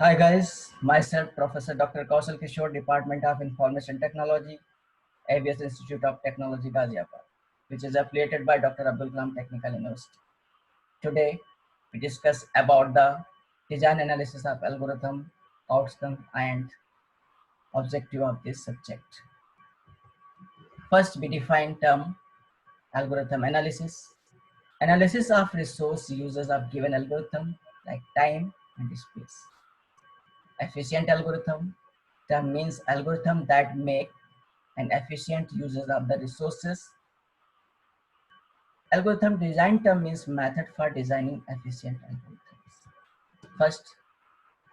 Hi guys, myself Professor Dr. Kaushal Kishore, Department of Information Technology, ABS Institute of Technology, Ghaziabad, which is affiliated by Dr. Abdul Kalam Technical University. Today, we discuss about the design analysis of algorithm, outcome, and objective of this subject. First, we define term algorithm analysis. Analysis of resource uses of given algorithm like time and space. Efficient algorithm term means algorithm that make an efficient uses of the resources. Algorithm design term means method for designing efficient algorithms. First,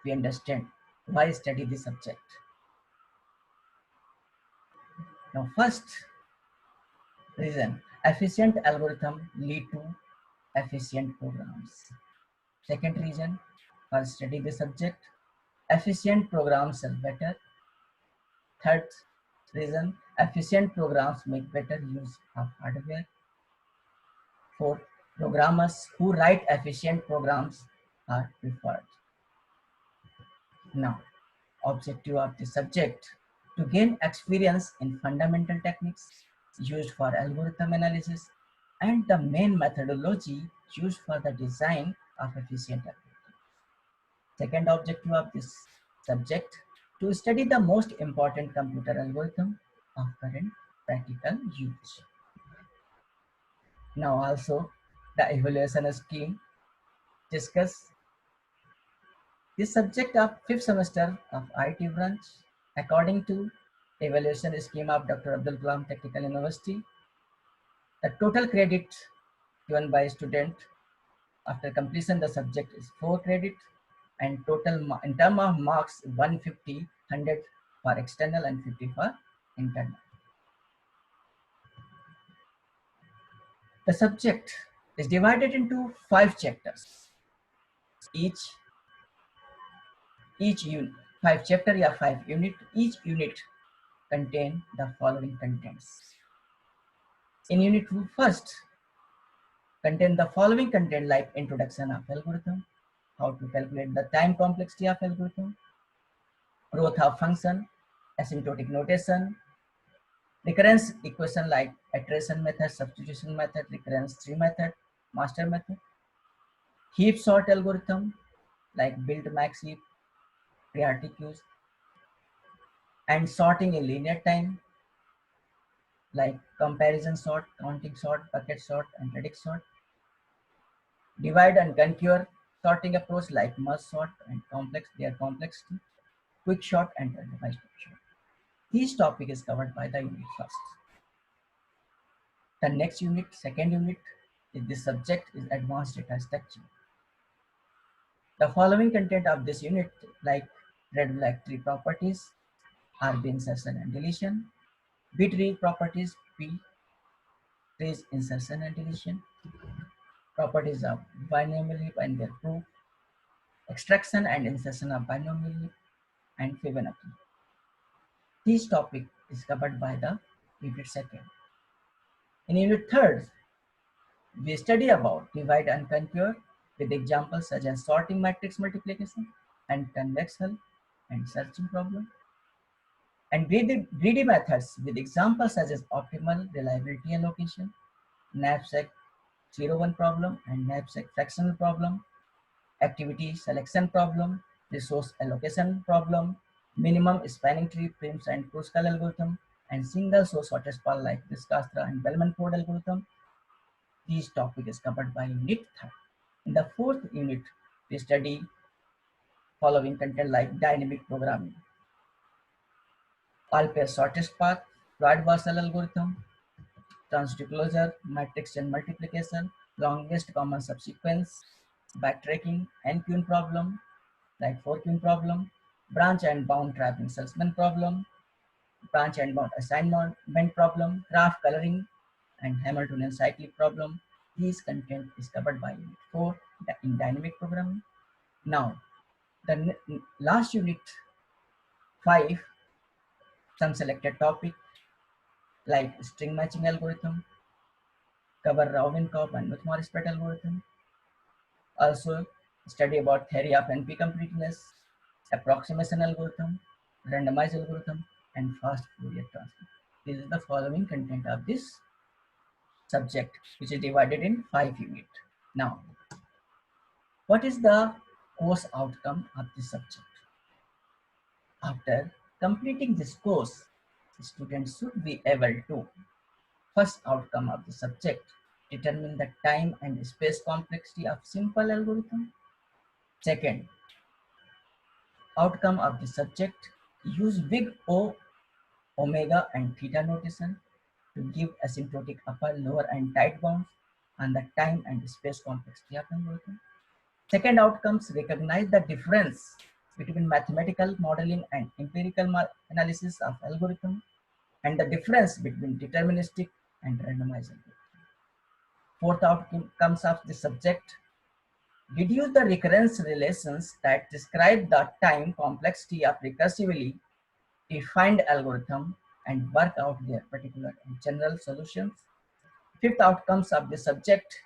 we understand why study this subject. Now, first reason, efficient algorithm lead to efficient programs. Second reason for study this subject, efficient programs are better. Third reason, efficient programs make better use of hardware. Fourth, programmers who write efficient programs are preferred. Now, objective of the subject to gain experience in fundamental techniques used for algorithm analysis and the main methodology used for the design of efficient algorithm. Second objective of this subject to study the most important computer algorithm of current practical use. Now also the evaluation scheme discuss this subject of fifth semester of IT branch according to evaluation scheme of Dr. Abdul Kalam Technical University. The total credit given by student after completion the subject is 4 credit and total in term of marks 150, 100 for external and 50 for internal. The subject is divided into 5 chapters. Each unit, 5 chapter or 5 unit, each unit contain the following contents. In unit 2 first, contain the following content like introduction of algorithm, how to calculate the time complexity of algorithm, growth of function, asymptotic notation, recurrence equation like iteration method, substitution method, recurrence tree method, master method, heap sort algorithm like build max heap, priority queues, and sorting in linear time like comparison sort, counting sort, bucket sort, and predict sort. Divide and conquer sorting approach like merge sort and their complexity, quick sort and randomized sort. This topic is covered by the unit first. The next unit, second unit, is this subject is advanced data structure. The following content of this unit like red black tree properties, RB insertion and deletion, B tree properties, P trees insertion and deletion, properties of binomial heap and their proof, extraction and insertion of binomial heap, and Fibonacci. This topic is covered by the unit second. In unit third, we study about divide and conquer with examples such as sorting matrix multiplication and convex hull and searching problem, and greedy methods with examples such as optimal reliability allocation, knapsack 01 problem and knapsack fractional problem, activity selection problem, resource allocation problem, minimum spanning tree Prim's and Kruskal algorithm, and single source waterfall like Discastra and Bellman-Ford algorithm. This topic is covered by unit 3. In the fourth unit, we study following content like dynamic programming, all-pair shortest path, Floyd-Warshall algorithm, transitive closure, matrix and multiplication, longest common subsequence, backtracking, n-queue problem, like 4-queue problem, branch and bound trapping salesman problem, branch and bound assignment problem, graph coloring, and Hamiltonian cyclic problem. This content is covered by unit 4 in dynamic programming. Now, the last unit 5, some selected topic like string matching algorithm, cover Robin-Cobb and Muth-Morris-Pratt algorithm. Also, study about theory of NP completeness, approximation algorithm, randomized algorithm, and fast Fourier transform. This is the following content of this subject, which is divided in 5 units. Now, what is the course outcome of this subject? After completing this course, students should be able to: first outcome of the subject, determine the time and space complexity of simple algorithm. Second, outcome of the subject, use big O, omega and theta notation to give asymptotic upper, lower and tight bounds on the time and space complexity of algorithm. Second outcomes, recognize the difference between mathematical modeling and empirical analysis of algorithm, and the difference between deterministic and randomized algorithm. Fourth outcomes of the subject, deduce the recurrence relations that describe the time complexity of recursively defined algorithm and work out their particular and general solutions. Fifth outcomes of the subject,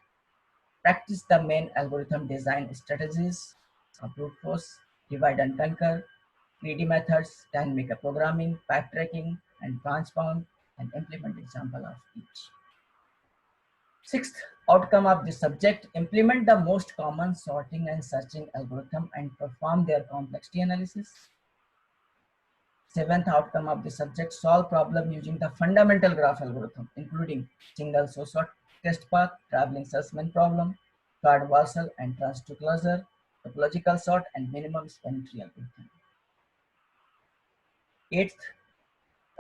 practice the main algorithm design strategies of brute force, divide and conquer, greedy methods, dynamic programming, path tracking, and branch bound, and implement example of each. Sixth outcome of the subject, implement the most common sorting and searching algorithm and perform their complexity analysis. Seventh outcome of the subject, solve problem using the fundamental graph algorithm, including single source sort test path, traveling salesman problem, card Warsel and transitive closure, topological sort, and minimum span tree algorithm. Eighth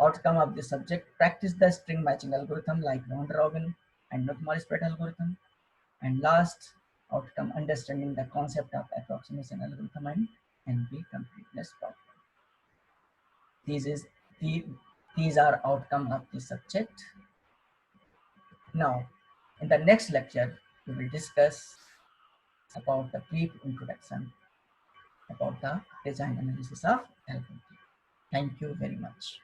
outcome of the subject, practice the string matching algorithm like round robin and Knuth-Morris-Pratt algorithm. And last outcome, understanding the concept of approximation algorithm and NP completeness problem. These is the these are outcome of the subject. Now, in the next lecture, we will discuss about the brief introduction about the design analysis of algorithm. Thank you very much.